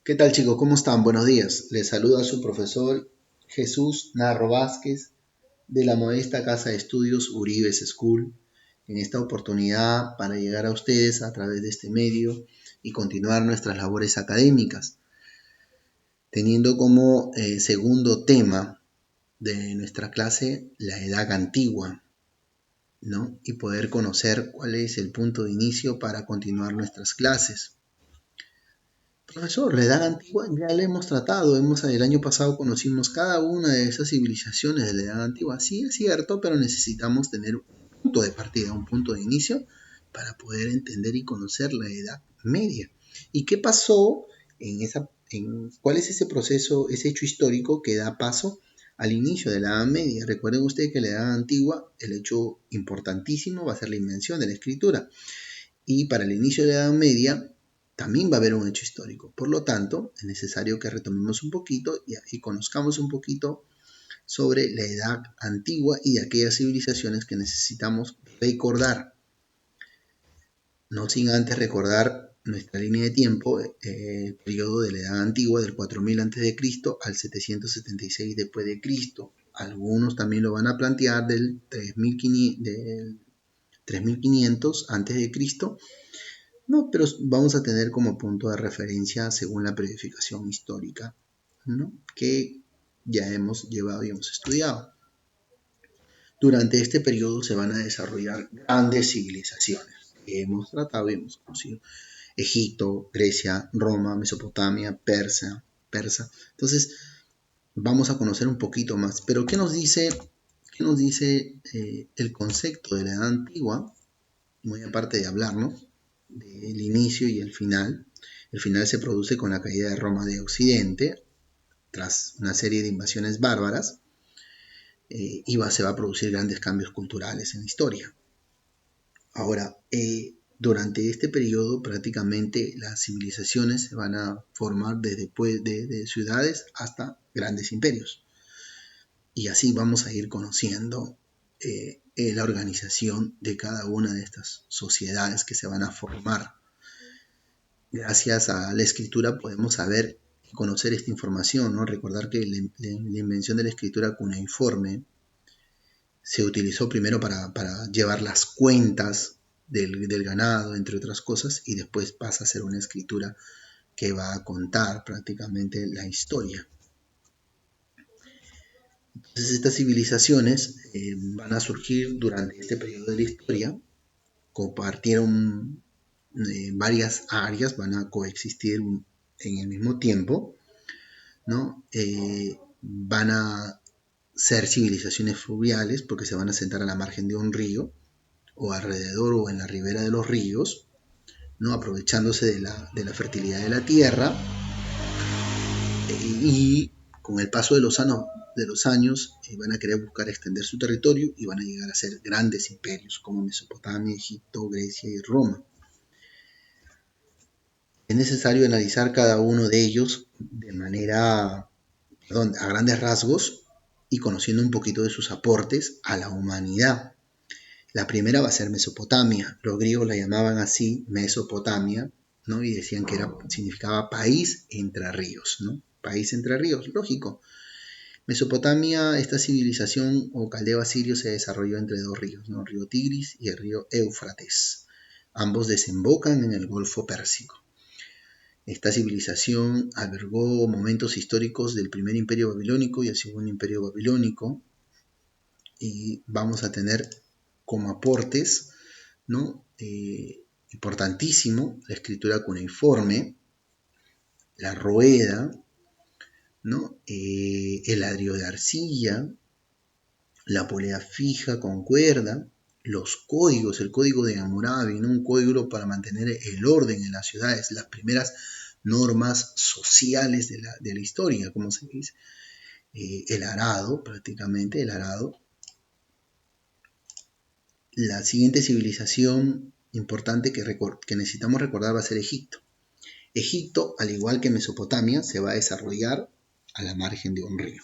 ¿Qué tal chicos? ¿Cómo están? Buenos días. Les saluda su profesor Jesús Narro Vázquez de la modesta Casa de Estudios Uribes School. En esta oportunidad para llegar a ustedes a través de este medio y continuar nuestras labores académicas, teniendo como segundo tema de nuestra clase la edad antigua, ¿no? Y poder conocer cuál es el punto de inicio para continuar nuestras clases. Profesor, la edad antigua ya la hemos tratado, el año pasado conocimos cada una de esas civilizaciones de la edad antigua. Sí, es cierto, pero necesitamos tener un punto de partida, un punto de inicio para poder entender y conocer la edad media. ¿Y qué pasó cuál es ese proceso, ese hecho histórico que da paso al inicio de la edad media? Recuerden ustedes que la edad antigua, el hecho importantísimo va a ser la invención de la escritura. Y para el inicio de la Edad Media también va a haber un hecho histórico. Por lo tanto, es necesario que retomemos un poquito y conozcamos un poquito sobre la edad antigua y de aquellas civilizaciones que necesitamos recordar. No sin antes recordar nuestra línea de tiempo, el periodo de la edad antigua del 4000 a.C. al 776 después de Cristo. Algunos también lo van a plantear del 3500 a.C. No, pero vamos a tener como punto de referencia según la periodificación histórica, ¿no? Que ya hemos llevado y hemos estudiado. Durante este periodo se van a desarrollar grandes civilizaciones que hemos tratado y hemos conocido. Egipto, Grecia, Roma, Mesopotamia, Persa. Entonces, vamos a conocer un poquito más. Pero, ¿qué nos dice el concepto de la edad antigua? Muy aparte de hablarnos del inicio y el final. El final se produce con la caída de Roma de Occidente, tras una serie de invasiones bárbaras, se va a producir grandes cambios culturales en la historia. Ahora, durante este periodo prácticamente las civilizaciones se van a formar desde ciudades hasta grandes imperios. Y así vamos a ir conociendo la organización de cada una de estas sociedades que se van a formar. Gracias a la escritura podemos saber y conocer esta información, ¿no? Recordar que la invención de la escritura cuneiforme se utilizó primero para llevar las cuentas del ganado, entre otras cosas, y después pasa a ser una escritura que va a contar prácticamente la historia. Entonces estas civilizaciones van a surgir durante este periodo de la historia, compartieron varias áreas, van a coexistir en el mismo tiempo, ¿no? Van a ser civilizaciones fluviales porque se van a sentar a la margen de un río o alrededor o en la ribera de los ríos, ¿no? Aprovechándose de la fertilidad de la tierra y con el paso de los años van a querer buscar extender su territorio y van a llegar a ser grandes imperios como Mesopotamia, Egipto, Grecia y Roma. Es necesario analizar cada uno de ellos a grandes rasgos y conociendo un poquito de sus aportes a la humanidad. La primera va a ser Mesopotamia. Los griegos la llamaban así, Mesopotamia, ¿no? Y decían que significaba país entre ríos, ¿no? País entre ríos, lógico. Mesopotamia, esta civilización o caldeo asirio se desarrolló entre dos ríos, ¿no? El río Tigris y el río Éufrates. Ambos desembocan en el Golfo Pérsico. Esta civilización albergó momentos históricos del primer imperio babilónico y el segundo imperio babilónico, y vamos a tener como aportes, ¿no? Importantísimo la escritura cuneiforme, la rueda, ¿no? El ladrillo de arcilla, la polea fija con cuerda, los códigos, el código de Hammurabi, ¿no? Un código para mantener el orden en las ciudades, las primeras normas sociales de la historia, como se dice, el arado, prácticamente el arado. La siguiente civilización importante que necesitamos recordar va a ser Egipto. Egipto, al igual que Mesopotamia, se va a desarrollar a la margen de un río.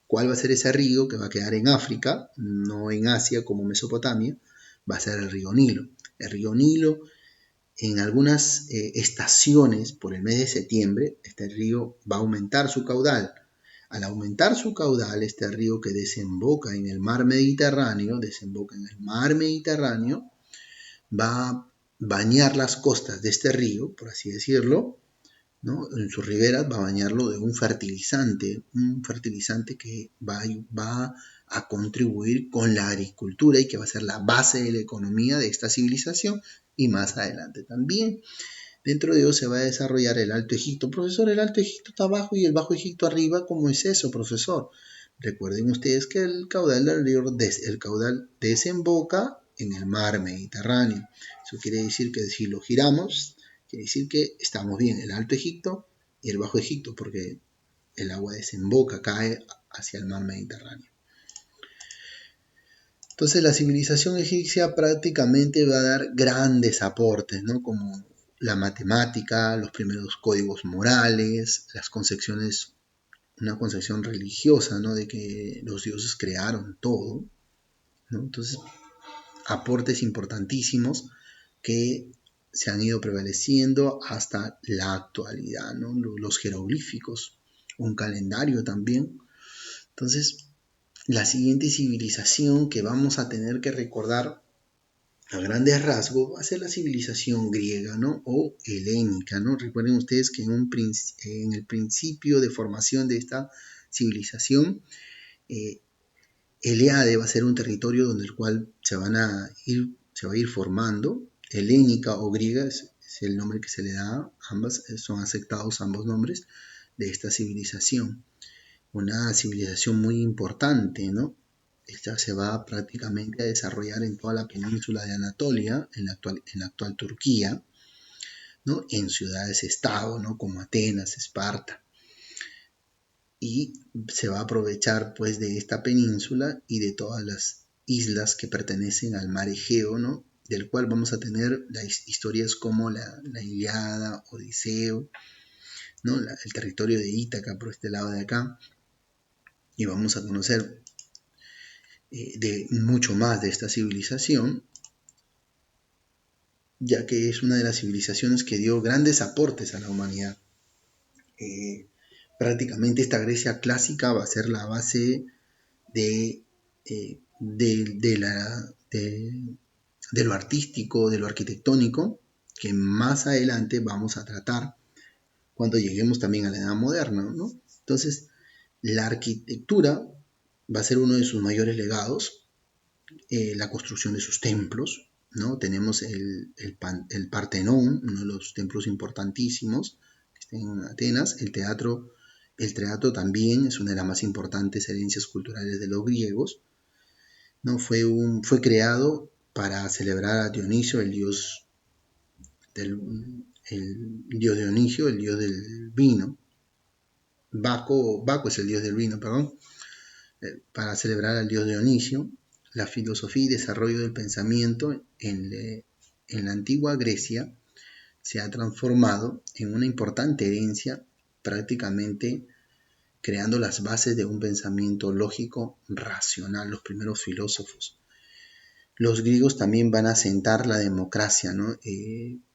¿Cuál va a ser ese río que va a quedar en África, no en Asia como Mesopotamia? Va a ser el río Nilo. El río Nilo En algunas estaciones, por el mes de septiembre, este río va a aumentar su caudal. Al aumentar su caudal, este río que desemboca en el mar Mediterráneo, va a bañar las costas de este río, por así decirlo, ¿no? En sus riberas va a bañarlo de un fertilizante que va a contribuir con la agricultura y que va a ser la base de la economía de esta civilización y más adelante también. Dentro de ello se va a desarrollar el Alto Egipto. Profesor, el Alto Egipto está abajo y el Bajo Egipto arriba. ¿Cómo es eso, profesor? Recuerden ustedes que el caudal del río desemboca en el mar Mediterráneo. Eso quiere decir que si lo giramos, quiere decir que estamos bien el Alto Egipto y el Bajo Egipto, porque el agua desemboca, cae hacia el mar Mediterráneo. Entonces la civilización egipcia prácticamente va a dar grandes aportes, ¿no? Como la matemática, los primeros códigos morales, una concepción religiosa, ¿no? De que los dioses crearon todo, ¿no? Entonces, aportes importantísimos que se han ido prevaleciendo hasta la actualidad, ¿no? Los jeroglíficos, un calendario también. Entonces, la siguiente civilización que vamos a tener que recordar a grandes rasgos va a ser la civilización griega, ¿no? O helénica, ¿no? Recuerden ustedes que en el principio de formación de esta civilización, Eleade va a ser un territorio donde el cual se va a ir formando. Helénica o griega es el nombre que se le da, ambas son aceptados ambos nombres de esta civilización. Una civilización muy importante, ¿no? Esta se va prácticamente a desarrollar en toda la península de Anatolia, en la actual Turquía, ¿no? En ciudades-estado, ¿no? Como Atenas, Esparta. Y se va a aprovechar pues de esta península y de todas las islas que pertenecen al mar Egeo, ¿no? Del cual vamos a tener las historias como la Ilíada, Odiseo, ¿no? El territorio de Ítaca por este lado de acá. Y vamos a conocer de mucho más de esta civilización, ya que es una de las civilizaciones que dio grandes aportes a la humanidad. Prácticamente esta Grecia clásica va a ser la base de lo artístico, de lo arquitectónico, que más adelante vamos a tratar cuando lleguemos también a la edad moderna, ¿no? Entonces, la arquitectura va a ser uno de sus mayores legados, la construcción de sus templos, ¿no? Tenemos el Partenón, uno de los templos importantísimos que está en Atenas. El teatro también es una de las más importantes herencias culturales de los griegos, ¿no? Fue creado para celebrar a Dionisio, el dios Dionisio, el dios del vino. Baco es el dios del vino, perdón. Para celebrar al dios Dionisio. La filosofía y desarrollo del pensamiento en la antigua Grecia se ha transformado en una importante herencia, prácticamente creando las bases de un pensamiento lógico racional, los primeros filósofos. Los griegos también van a asentar la democracia, ¿no?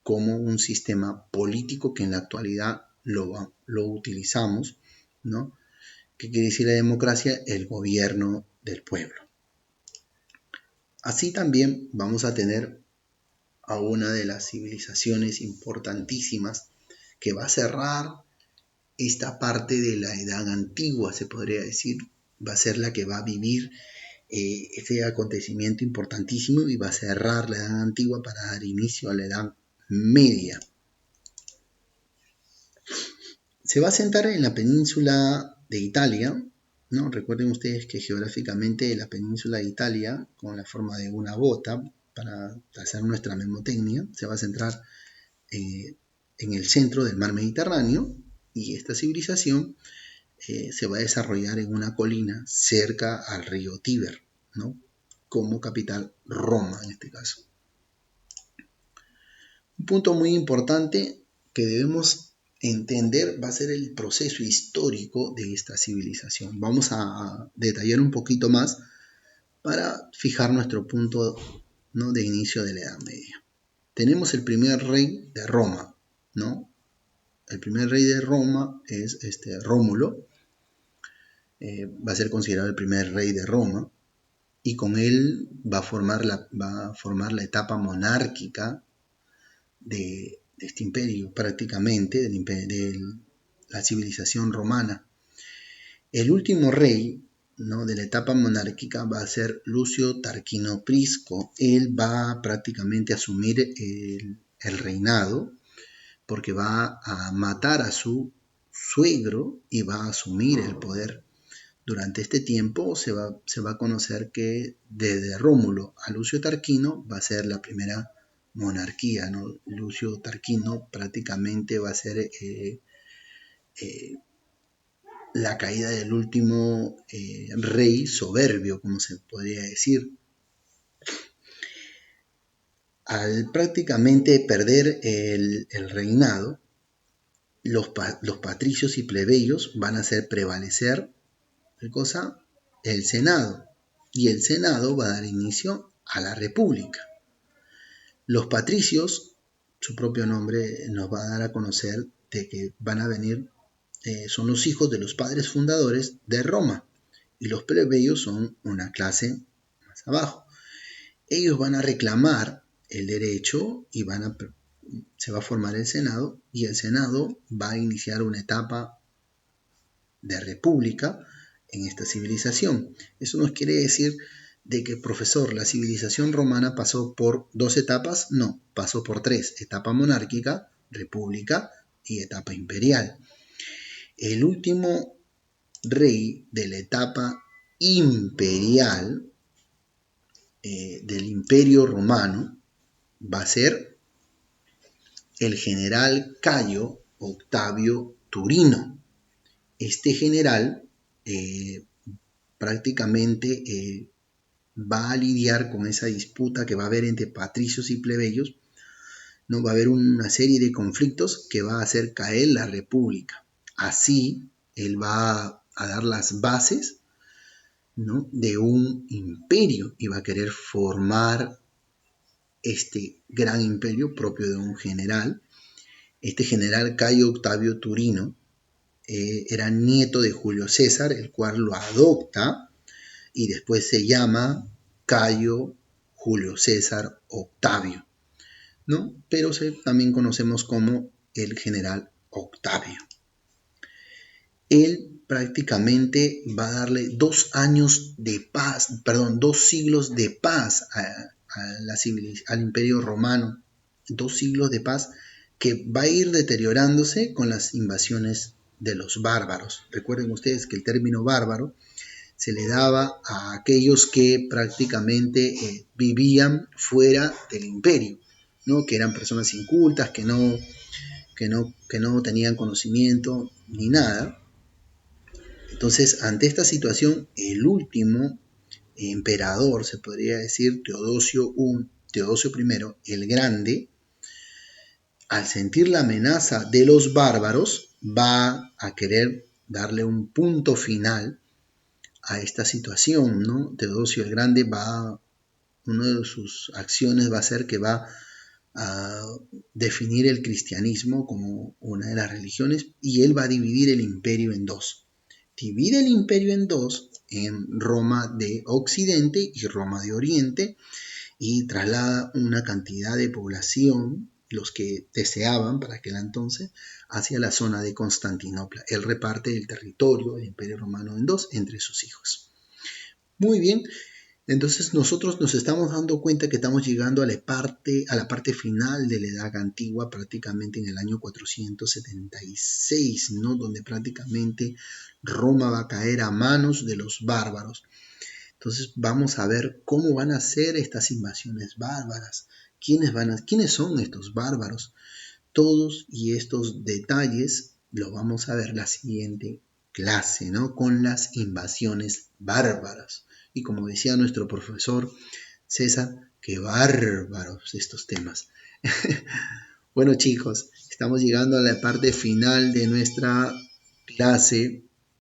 Como un sistema político que en la actualidad lo utilizamos, ¿no? ¿Qué quiere decir la democracia? El gobierno del pueblo. Así también vamos a tener a una de las civilizaciones importantísimas que va a cerrar esta parte de la edad antigua, se podría decir. Va a ser la que va a vivir este acontecimiento importantísimo y va a cerrar la edad antigua para dar inicio a la edad media. Se va a sentar en la península de Italia, ¿no? Recuerden ustedes que geográficamente la península de Italia, con la forma de una bota, para hacer nuestra memotecnia, se va a centrar en el centro del mar Mediterráneo, y esta civilización se va a desarrollar en una colina cerca al río Tíber, ¿no? Como capital Roma en este caso. Un punto muy importante que debemos entender va a ser el proceso histórico de esta civilización. Vamos a detallar un poquito más para fijar nuestro punto, ¿no? De inicio de la Edad Media. tenemos el primer rey de Roma, ¿no? El primer rey de Roma es Rómulo, va a ser considerado el primer rey de Roma, y con él va a formar la etapa monárquica de este imperio, prácticamente, de la civilización romana. El último rey, ¿no?, de la etapa monárquica va a ser Lucio Tarquino Prisco. Él va prácticamente a asumir el reinado porque va a matar a su suegro y va a asumir el poder. Durante este tiempo se va a conocer que desde Rómulo a Lucio Tarquino va a ser la primera monarquía, ¿no? Lucio Tarquino prácticamente va a ser la caída del último rey soberbio, como se podría decir. Al prácticamente perder el reinado, los patricios y plebeyos van a hacer prevalecer el Senado, y el Senado va a dar inicio a la República. Los patricios, su propio nombre nos va a dar a conocer de que van a venir, son los hijos de los padres fundadores de Roma, y los plebeyos son una clase más abajo. Ellos van a reclamar el derecho y se va a formar el Senado, y el Senado va a iniciar una etapa de república en esta civilización. Eso nos quiere decir de que, profesor, la civilización romana pasó por 2 etapas. No, pasó por 3: etapa monárquica, república y etapa imperial. El último rey de la etapa imperial del Imperio Romano va a ser el general Cayo Octavio Turino. Este general prácticamente va a lidiar con esa disputa que va a haber entre patricios y plebeyos, ¿no? Va a haber una serie de conflictos que va a hacer caer la república. Así, él va a dar las bases, ¿no?, de un imperio, y va a querer formar este gran imperio propio de un general. Este general Cayo Octavio Turino era nieto de Julio César, el cual lo adopta y después se llama Cayo Julio César Octavio, ¿no? Pero también conocemos como el general Octavio. Él prácticamente va a darle 2 siglos de paz al Imperio Romano, 2 siglos de paz que va a ir deteriorándose con las invasiones de los bárbaros. Recuerden ustedes que el término bárbaro se le daba a aquellos que prácticamente vivían fuera del imperio, ¿no?, que eran personas incultas, que no tenían conocimiento ni nada. Entonces, ante esta situación, el último emperador, se podría decir, Teodosio I el Grande, al sentir la amenaza de los bárbaros, va a querer darle un punto final a esta situación, ¿no? Teodosio el Grande una de sus acciones va a ser que va a definir el cristianismo como una de las religiones, y él va a dividir el imperio en 2. Divide el imperio en 2, en Roma de Occidente y Roma de Oriente, y traslada una cantidad de población, los que deseaban para aquel entonces, hacia la zona de Constantinopla. Él reparte el territorio del Imperio Romano en 2 entre sus hijos. Muy bien, entonces nosotros nos estamos dando cuenta que estamos llegando a la parte final de la Edad Antigua, prácticamente en el año 476, ¿no?, donde prácticamente Roma va a caer a manos de los bárbaros. Entonces vamos a ver cómo van a ser estas invasiones bárbaras, quiénes son estos bárbaros. Todos y estos detalles los vamos a ver la siguiente clase, ¿no?, con las invasiones bárbaras. Y como decía nuestro profesor César, qué bárbaros estos temas. Bueno, chicos, estamos llegando a la parte final de nuestra clase